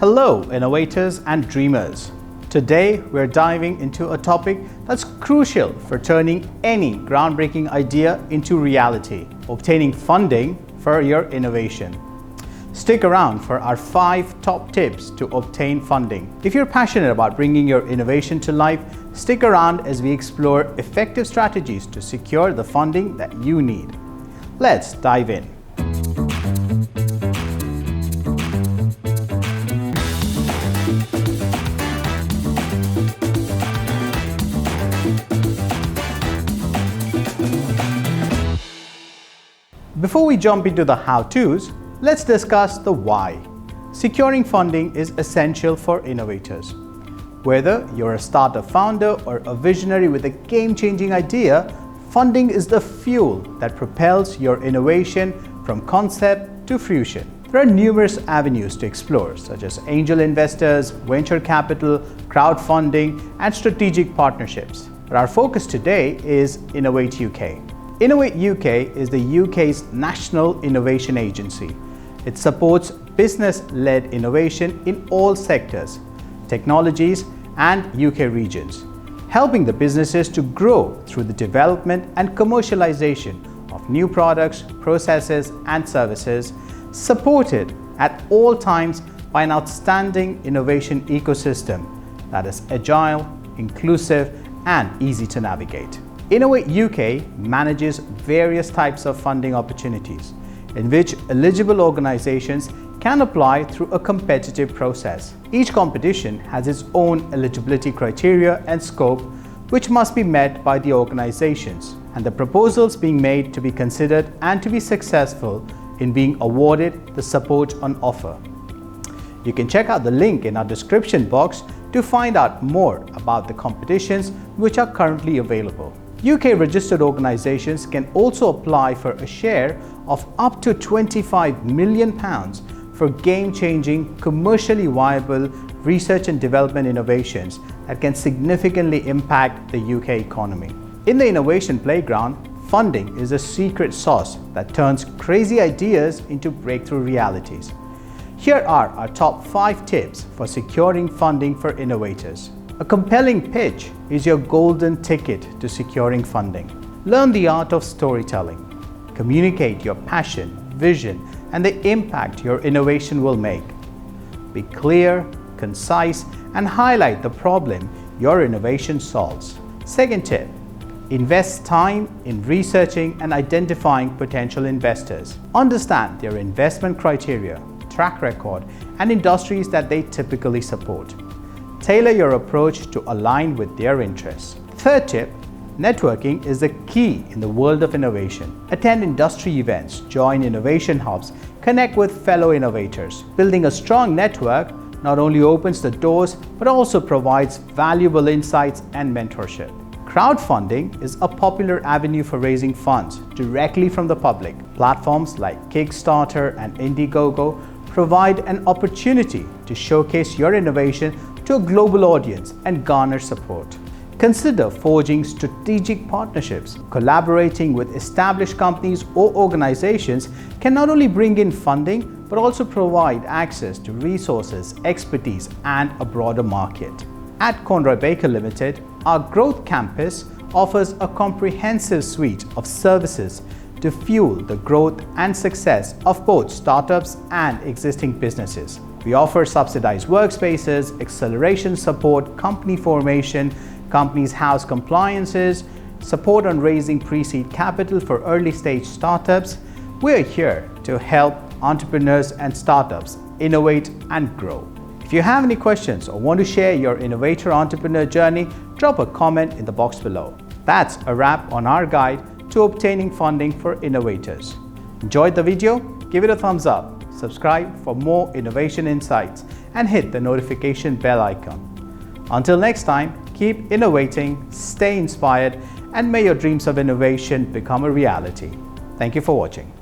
Hello, innovators and dreamers. Today, we're diving into a topic that's crucial for turning any groundbreaking idea into reality: obtaining funding for your innovation. Stick around for our 5 top tips to obtain funding. If you're passionate about bringing your innovation to life, stick around as we explore effective strategies to secure the funding that you need. Let's dive in. Before we jump into the how-tos, let's discuss the why. Securing funding is essential for innovators. Whether you're a startup founder or a visionary with a game-changing idea, funding is the fuel that propels your innovation from concept to fruition. There are numerous avenues to explore, such as angel investors, venture capital, crowdfunding, and strategic partnerships. But our focus today is Innovate UK. Innovate UK is the UK's national innovation agency. It supports business-led innovation in all sectors, technologies, and UK regions, helping the businesses to grow through the development and commercialization of new products, processes, and services, supported at all times by an outstanding innovation ecosystem that is agile, inclusive, and easy to navigate. Innovate UK manages various types of funding opportunities in which eligible organizations can apply through a competitive process. Each competition has its own eligibility criteria and scope, which must be met by the organizations and the proposals being made to be considered and to be successful in being awarded the support on offer. You can check out the link in our description box to find out more about the competitions which are currently available. UK registered organizations can also apply for a share of up to £25 million for game-changing, commercially viable research and development innovations that can significantly impact the UK economy. In the innovation playground, funding is a secret sauce that turns crazy ideas into breakthrough realities. Here are our top 5 tips for securing funding for innovators. A compelling pitch is your golden ticket to securing funding. Learn the art of storytelling. Communicate your passion, vision, and the impact your innovation will make. Be clear, concise, and highlight the problem your innovation solves. Second tip, invest time in researching and identifying potential investors. Understand their investment criteria, track record, and industries that they typically support. Tailor your approach to align with their interests. Third tip, networking is the key in the world of innovation. Attend industry events, join innovation hubs, connect with fellow innovators. Building a strong network not only opens the doors, but also provides valuable insights and mentorship. Crowdfunding is a popular avenue for raising funds directly from the public. Platforms like Kickstarter and Indiegogo provide an opportunity to showcase your innovation to a global audience and garner support. Consider forging strategic partnerships. Collaborating with established companies or organizations can not only bring in funding, but also provide access to resources, expertise, and a broader market. At Conroy Baker Limited, our Growth Campus offers a comprehensive suite of services to fuel the growth and success of both startups and existing businesses. We offer subsidized workspaces, acceleration support, company formation, companies house compliances, support on raising pre-seed capital for early-stage startups. We're here to help entrepreneurs and startups innovate and grow. If you have any questions or want to share your innovator entrepreneur journey, drop a comment in the box below. That's a wrap on our guide to obtaining funding for innovators. Enjoyed the video? Give it a thumbs up. Subscribe for more innovation insights and hit the notification bell icon. Until next time, keep innovating, stay inspired, and may your dreams of innovation become a reality. Thank you for watching.